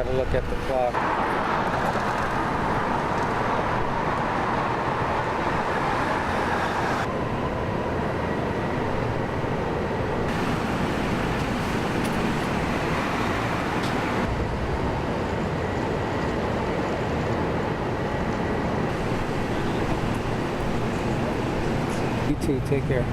got to look at the clock. You too. Take care.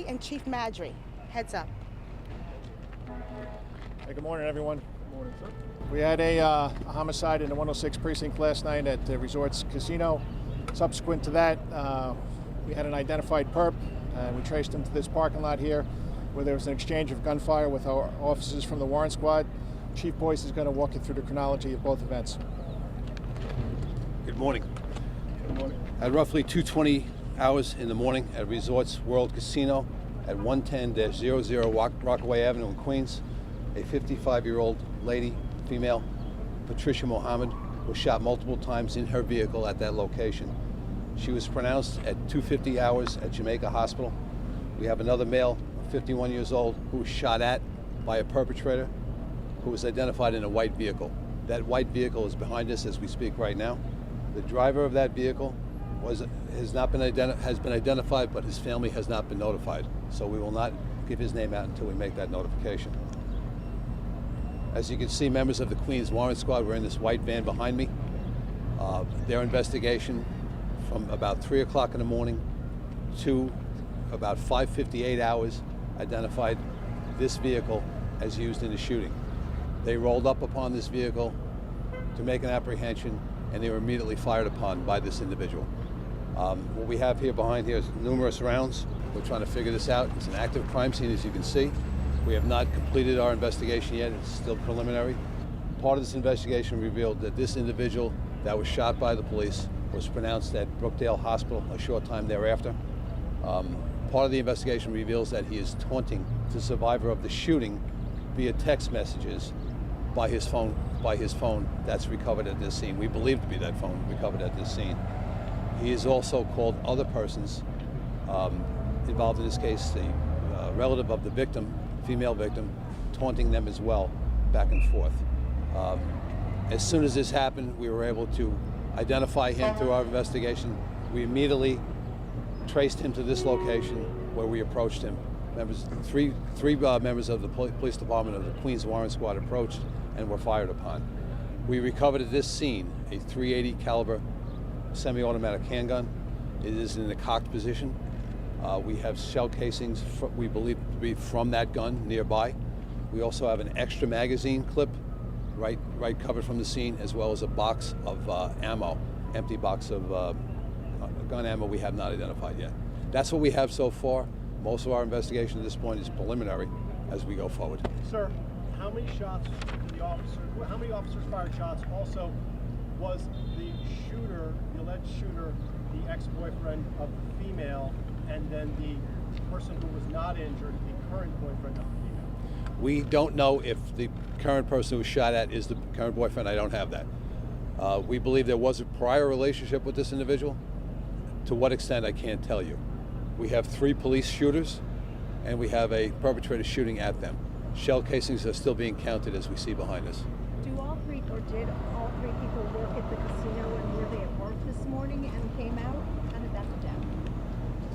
And Chief Madry. Heads up. Hey, good morning, everyone. Good morning, sir. We had a homicide in the 106 precinct last night at Resorts Casino. Subsequent to that, we had an identified perp, and we traced him to this parking lot here, where there was an exchange of gunfire with our officers from the warrant squad. Chief Boyce is going to walk you through the chronology of both events. Good morning. Good morning. At roughly 2:20 hours in the morning at Resorts World Casino at 110-00 Rockaway Avenue in Queens. A 55-year-old lady, female, Patricia Mohammed, was shot multiple times in her vehicle at that location. She was pronounced at 2:50 hours at Jamaica Hospital. We have another male, 51 years old, who was shot at by a perpetrator who was identified in a white vehicle. That white vehicle is behind us as we speak right now. The driver of that vehicle has been identified, but his family has not been notified. So we will not give his name out until we make that notification. As you can see, members of the Queens Warrant Squad were in this white van behind me. Their investigation from about 3 o'clock in the morning to about 5:58 hours identified this vehicle as used in the shooting. They rolled up upon this vehicle to make an apprehension, and they were immediately fired upon by this individual. What we have here behind here is numerous rounds. We're trying to figure this out. It's an active crime scene, as you can see. We have not completed our investigation yet. It's still preliminary. Part of this investigation revealed that this individual that was shot by the police was pronounced at Brookdale Hospital a short time thereafter. Part of the investigation reveals that he is taunting the survivor of the shooting via text messages by his phone that's recovered at this scene. We believe to be that phone recovered at this scene. He has also called other persons involved in this case, the relative of the victim, female victim, taunting them as well, back and forth. As soon as this happened, we were able to identify him through our investigation. We immediately traced him to this location where we approached him. Three members of the police department of the Queens Warrant Squad approached and were fired upon. We recovered at this scene a .380 caliber semi-automatic handgun. It is in a cocked position. We have shell casings we believe to be from that gun nearby. We also have an extra magazine clip right covered from the scene, as well as a box of ammo, empty box of gun ammo we have not identified yet. That's what we have so far. Most of our investigation at this point is preliminary as we go forward. Sir, how many shots did the officer, how many officers fired shots? Also, was the shooter, the alleged shooter, the ex-boyfriend of the female, and then the person who was not injured, the current boyfriend of the female? We don't know if the current person who was shot at is the current boyfriend. I don't have that. We believe there was a prior relationship with this individual. To what extent, I can't tell you. We have 3 police shooters, and we have a perpetrator shooting at them. Shell casings are still being counted as we see behind us. Did all 3 people work at the casino and were they at work this morning and came out? How did that go down?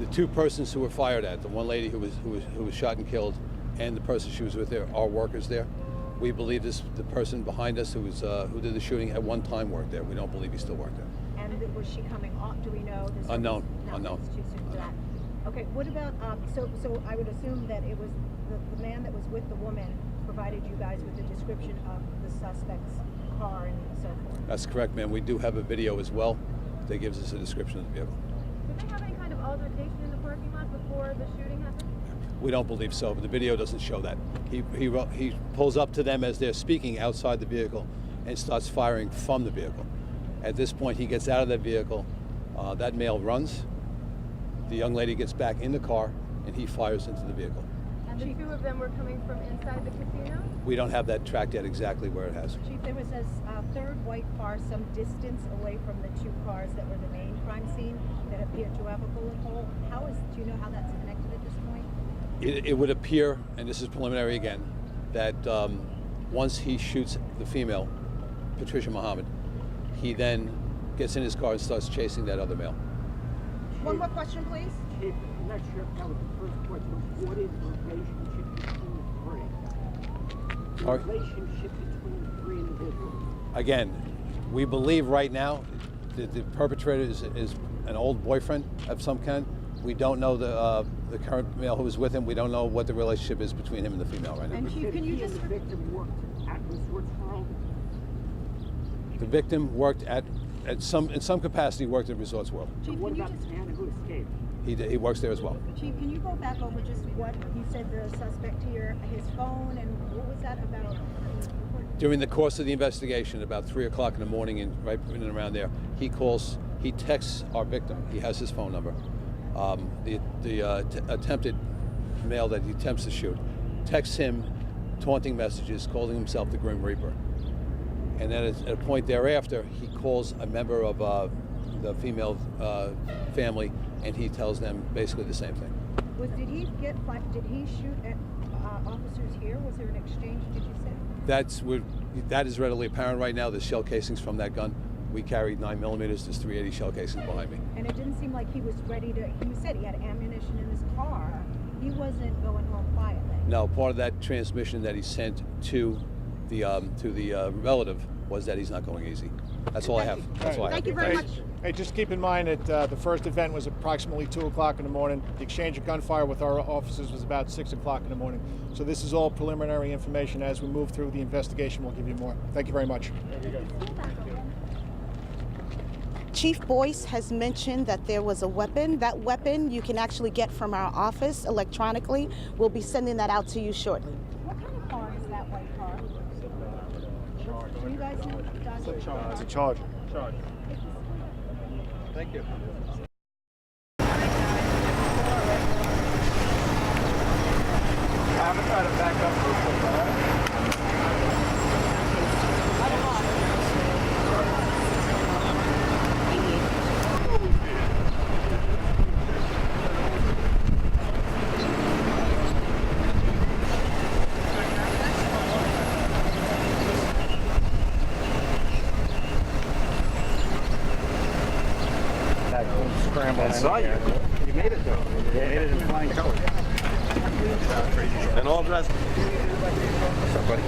The 2 persons who were fired at, the one lady who was shot and killed, and the person she was with there, are workers there. We believe the person behind us who did the shooting at one time worked there. We don't believe he still worked there. And was she coming off? Do we know? Unknown. No, Unknown. It's too soon for that. Okay. What about so I would assume that it was the man that was with the woman provided you guys with a description of the suspect's car and so forth. That's correct, ma'am. We do have a video as well that gives us a description of the vehicle. Did they have any kind of altercation in the parking lot before the shooting happened? We don't believe so, but the video doesn't show that. He pulls up to them as they're speaking outside the vehicle and starts firing from the vehicle. At this point, he gets out of that vehicle. That male runs. The young lady gets back in the car, and he fires into the vehicle. And the 2 of them were coming from inside the casino? We don't have that tracked yet exactly where it has. Chief, there was a third white car some distance away from the 2 cars that were the main crime scene that appeared to have a bullet hole. Do you know how that's connected at this point? It would appear, and this is preliminary again, that once he shoots the female, Patricia Mohammed, he then gets in his car and starts chasing that other male. One more question, please. Chief, I'm not sure if that was the first question. What is the relationship between the 3? Sorry? The relationship between the 3 individuals. Again, we believe right now that the perpetrator is an old boyfriend of some kind. We don't know the current male who was with him. We don't know what the relationship is between him and the female right now. And Chief, can you just... The victim worked at Resorts World? The victim worked in some capacity worked at Resorts World. Chief, What can you about just... the man who escaped? He works there as well. Chief, can you go back over just what you said the suspect here, his phone, and what was that about? During the course of the investigation, about 3 o'clock in the morning, and right in and around there, he texts our victim. He has his phone number. The attempted male that he attempts to shoot texts him taunting messages, calling himself the Grim Reaper. And then at a point thereafter, he calls a member of the female family, and he tells them basically the same thing. Did he shoot at officers here? Was there an exchange, did you say? That is readily apparent right now. There's shell casings from that gun. We carried 9mm. There's 380 shell casings behind me. And it didn't seem like he was ready to, he said he had ammunition in his car. He wasn't going home quietly. No, part of that transmission that he sent to the relative was that he's not going easy. That's all I have. That's all I have. Thank you very much. Hey, just keep in mind that the first event was approximately 2 o'clock in the morning. The exchange of gunfire with our officers was about 6 o'clock in the morning. So this is all preliminary information. As we move through the investigation, we'll give you more. Thank you very much. Chief Boyce has mentioned that there was a weapon. That weapon you can actually get from our office electronically. We'll be sending that out to you shortly. What kind of car is that white car? Do you guys know? It's a charge. Thank you. I'm gonna try to back up real quick, all right? I saw you. You made it though. You made it in flying colors. And all dressed. What's up, buddy?